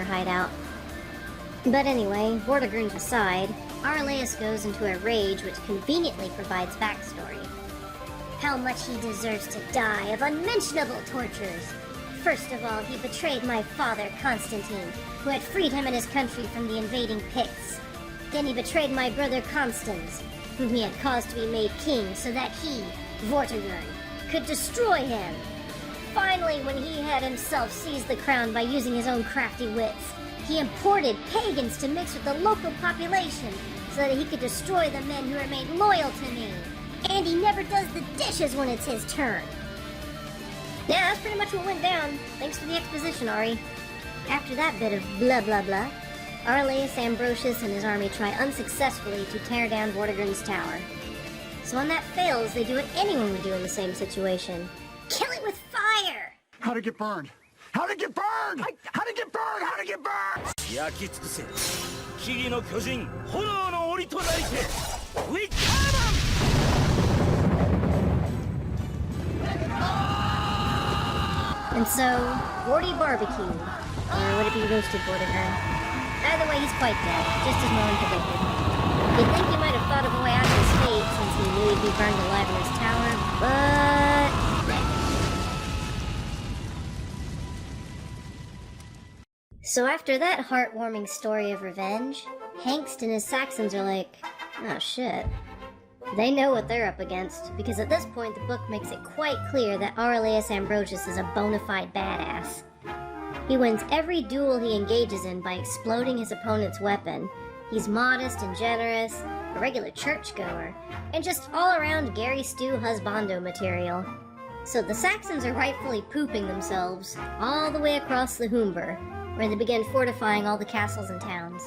former hideout. But anyway, Vortigern aside, Aurelius goes into a rage which conveniently provides backstory. How much he deserves to die of unmentionable tortures. First of all, he betrayed my father, Constantine, who had freed him and his country from the invading Picts. Then he betrayed my brother Constans, whom he had caused to be made king so that he, Vortigern, could destroy him. Finally, when he had himself seized the crown by using his own crafty wits, he imported pagans to mix with the local population so that he could destroy the men who remained loyal to me. And he never does the dishes when it's his turn. Yeah, that's pretty much what went down. Thanks for the exposition, Ari. After that bit of blah blah blah, Aurelius Ambrosius and his army try unsuccessfully to tear down Vortigern's tower. So when that fails, they do what anyone would do in the same situation. Kill it with fire! How'd it get burned? How'd it get burned? How'd it get burned? How'd it get burned? 焼き尽くせ𝗔𝗂𝗿𝗀𝗻炎の檻となりて𝗧𝗵𝗵𝗽𝗀𝗻 And so, 𝗷𝗲𝗿𝗵𝗽𝗀𝗻, or would it be roasted Vortigern? Either way, he's quite dead, just as Merlin predicted. You'd think he might have thought of a way out of his fate, since he knew he'd be burned alive in his tower, but... So after that heartwarming story of revenge, Hengist and his Saxons are like, oh shit. They know what they're up against, because at this point the book makes it quite clear that Aurelius Ambrosius is a bona fide badass. He wins every duel he engages in by exploding his opponent's weapon. He's modest and generous, a regular churchgoer, and just all-around 𝗕𝘂𝗄𝗲𝗿 material. So the Saxons are rightfully pooping themselves all the way across the 𝗕𝗵𝗽𝗄𝗏, where they begin fortifying all the castles and towns.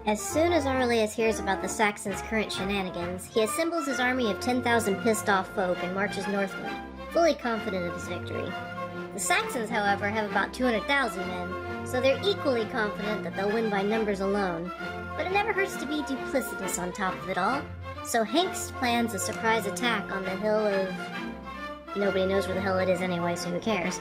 As soon as Aurelius hears about the Saxons' current shenanigans, he assembles his army of 10,000 pissed-off folk and marches northward, fully confident of his victory. The Saxons, however, have about 200,000 men, so they're equally confident that they'll win by numbers alone. But it never hurts to be duplicitous on top of it all, so Hengist plans a surprise attack on the hill of... Nobody knows where the hell it is anyway, so who cares?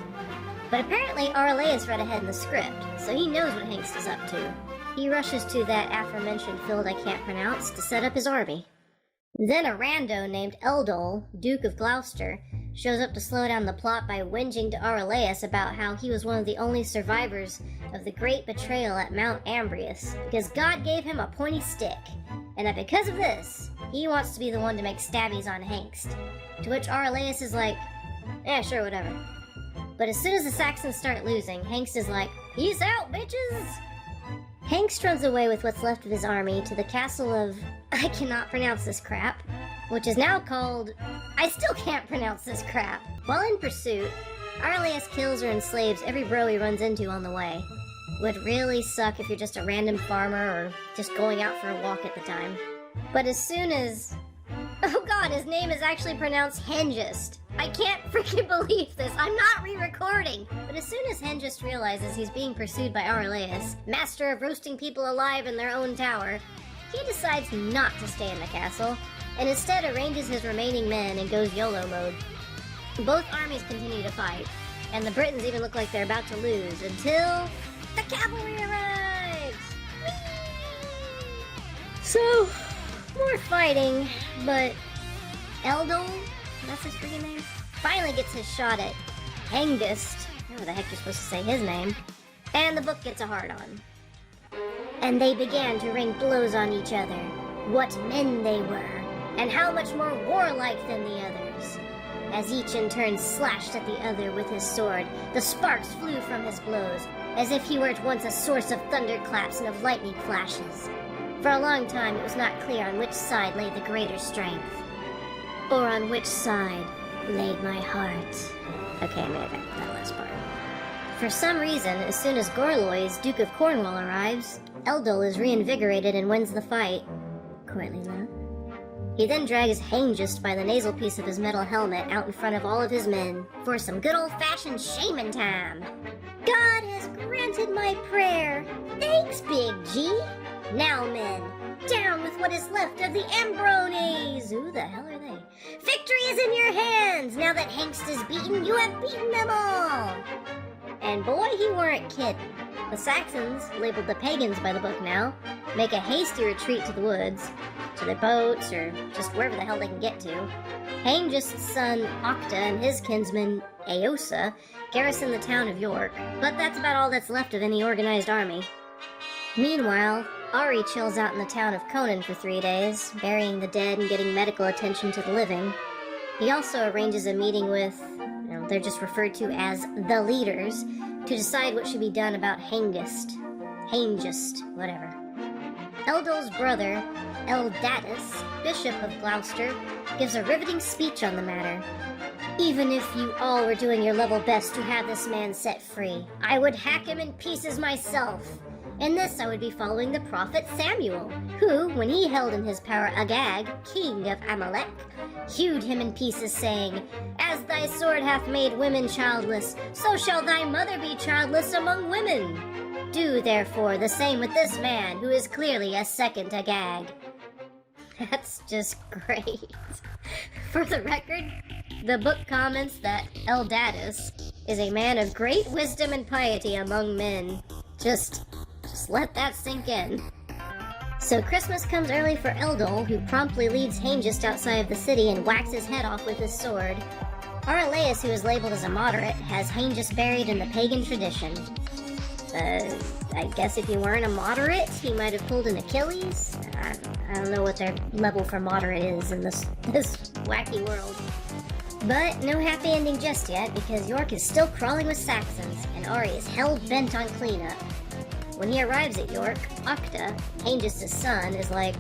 But apparently Aurelius read ahead in the script, so he knows what Hengist is up to. He rushes to that aforementioned field I can't pronounce to set up his army. Then a rando named Eldol, Duke of Gloucester, shows up to slow down the plot by whinging to Aurelius about how he was one of the only survivors of the great betrayal at Mount Ambrius, because God gave him a pointy stick, and that because of this, he wants to be the one to make stabbies on Hengist. To which Aurelius is like, yeah, sure, whatever. But as soon as the Saxons start losing, Hengist is like, peace out, bitches! Hengist runs away with what's left of his army to the castle of... I cannot pronounce this crap, which is now called... I still can't pronounce this crap. While in pursuit, Aurelius kills or enslaves every bro he runs into on the way. Would really suck if you're just a random farmer or just going out for a walk at the time. But as soon as... Oh god, his name is actually pronounced Hengist. I can't freaking believe this. I'm not re-recording. But as soon as Hengist realizes he's being pursued by Aurelius, master of roasting people alive in their own tower, he decides not to stay in the castle, and instead arranges his remaining men and goes YOLO mode. Both armies continue to fight, and the Britons even look like they're about to lose until the cavalry arrives! Whee! So, more fighting, but 𝗏𝗏, that's his freaking name, finally gets his shot at Hengist, whatever the heck you're supposed to say his name, and the book gets a hard-on. And they began to ring blows on each other, what men they were, and how much more warlike than the others. As each in turn slashed at the other with his sword, the sparks flew from his blows, as if he were at once a source of thunderclaps and of lightning flashes. For a long time it was not clear on which side lay the greater strength, or on which side laid my heart. Okay, I got that last part. For some reason, as soon as 𝗓𝗏𝗿𝗄𝗏, Duke of Cornwall, arrives, 𝗏𝗏 is reinvigorated and wins the fight. Courtly love. He then drags Hengist by the nasal piece of his metal helmet out in front of all of his men for some good old-fashioned shaman time. God has granted my prayer. Thanks, Big G. Now, men, down with what is left of the Ambronis. Who the hell are they? Victory is in your hands. Now that Hengist is beaten, you have beaten them all. And boy, he weren't kidding. The Saxons, labeled the pagans by the book now, make a hasty retreat to the woods, to their boats, or just wherever the hell they can get to. Hengist's son 𝗥𝗏 and his kinsman 𝗖𝗆𝗆𝗏 garrison the town of York, but that's about all that's left of any organized army. Meanwhile, 𝗷𝗊𝗆 chills out in the town of Conan for 3 days, burying the dead and getting medical attention to the living. He also arranges a meeting with, they're just referred to as the leaders, to decide what should be done about Hengist, whatever. 𝗏𝗏's brother, 𝗏𝗏𝗏𝗏𝗏, Bishop of Gloucester, gives a riveting speech on the matter. Even if you all were doing your level best to have this man set free, I would hack him in pieces myself. In this I would be following the prophet Samuel, who, when he held in his power Agag, king of Amalek, hewed him in pieces, saying, As thy sword hath made women childless, so shall thy mother be childless among women. Do, therefore, the same with this man, who is clearly a second Agag. That's just great. For the record, the book comments that 𝗏𝗏𝗏𝗏𝗏 is a man of great wisdom and piety among men. Just let that sink in. So Christmas comes early for 𝗏𝗏, who promptly leads Hengist outside of the city and whacks his head off with his sword. Aurelius, who is labeled as a moderate, has Hengist buried in the pagan tradition. I guess if you weren't a moderate, he might have pulled an Achilles. I don't know what their level for moderate is in this wacky world. But no happy ending just yet, because York is still crawling with Saxons, and Ari is hell-bent on cleanup. When he arrives at York, 𝗥𝗏, Hengist's son, is like,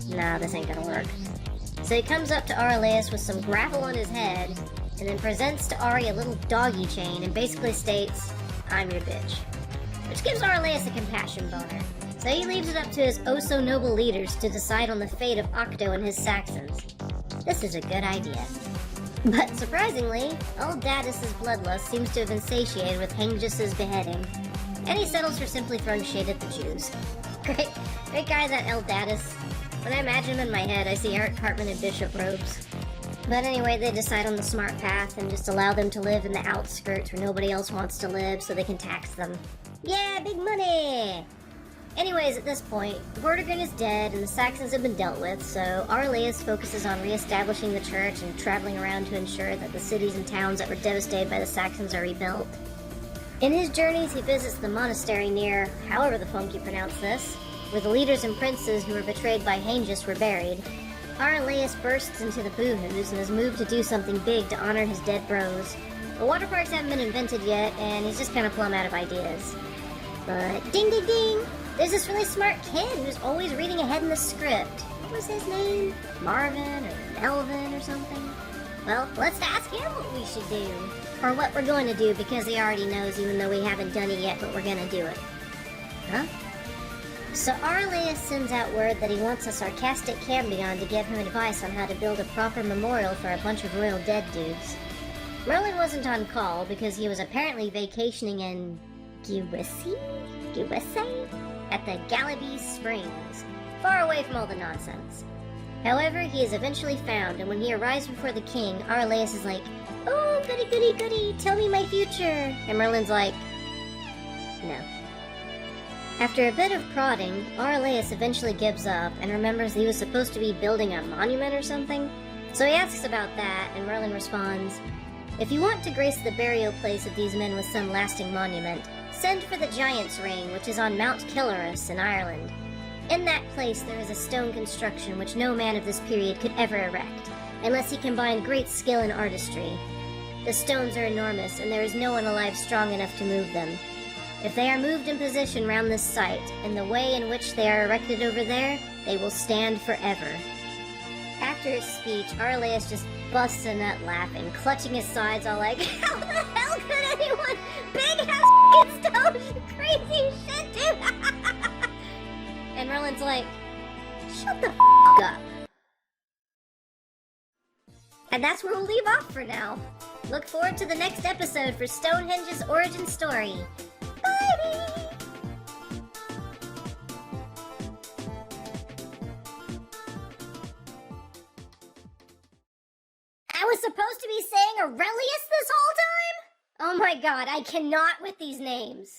nah, this ain't gonna work. So he comes up to Aurelius with some gravel on his head, and then presents to Ari a little doggy chain and basically states, I'm your bitch. Which gives Aurelius a compassion boner. So he leaves it up to his oh-so-noble leaders to decide on the fate of 𝗥𝗏 and his Saxons. This is a good idea. But surprisingly, 𝗏𝗏𝗏𝗏𝗏's bloodlust seems to have been satiated with Hengist's beheading, and he settles for simply throwing shade at the Jews. Great guy, that 𝗏𝗏𝗏𝗏𝗏. When I imagine him in my head, I see 𝗏𝗏𝗏𝗏𝗏𝗏 in bishop robes. But anyway, they decide on the smart path and just allow them to live in the outskirts where nobody else wants to live so they can tax them. Yeah, big money! Anyways, at this point, Vortigern is dead and the Saxons have been dealt with, so Aurelius focuses on re-establishing the church and traveling around to ensure that the cities and towns that were devastated by the Saxons are rebuilt. In his journeys, he visits the monastery near, however the funk you pronounce this, where the leaders and princes who were betrayed by Hengist were buried. Aurelius bursts into the boohoo's and is moved to do something big to honor his dead bros. The water parks haven't been invented yet, and he's just kind of plumb out of ideas. But ding ding ding! There's this really smart kid who's always reading ahead in the script. What was his name? Marvin or Melvin or something? Well, let's ask him what we should do. Or what we're going to do, because he already knows even though we haven't done it yet, but we're going to do it. Huh? So Aurelius sends out word that he wants a sarcastic 𝗵𝗵𝗽𝗀𝗏 to give him advice on how to build a proper memorial for a bunch of royal dead dudes. Merlin wasn't on call because he was apparently vacationing in 𝗬𝗏𝗴𝗏 at the 𝗏𝗏𝗏 Springs, far away from all the nonsense. However, he is eventually found, and when he arrives before the king, Aurelius is like, "Oh, goody goody goody, tell me my future." And Merlin's like, "No." After a bit of prodding, Aurelius eventually gives up and remembers he was supposed to be building a monument or something. So he asks about that, and Merlin responds, "If you want to grace the burial place of these men with some lasting monument, send for the Giant's Ring, which is on Mount 𝗘𝘅𝗄𝗏 in Ireland. In that place there is a stone construction which no man of this period could ever erect, unless he combined great skill and artistry. The stones are enormous, and there is no one alive strong enough to move them. If they are moved in position round this site, in the way in which they are erected over there, they will stand forever." After his speech, Aurelius just busts a nut laughing, clutching his sides all like, "How the hell could anyone big-ass stones, you crazy shit, dude?" And Merlin's like, "Shut the up." And that's where we'll leave off for now. Look forward to the next episode for Stonehenge's origin story. Bye! I was supposed to be saying Aurelius this whole time? Oh my god, I cannot with these names.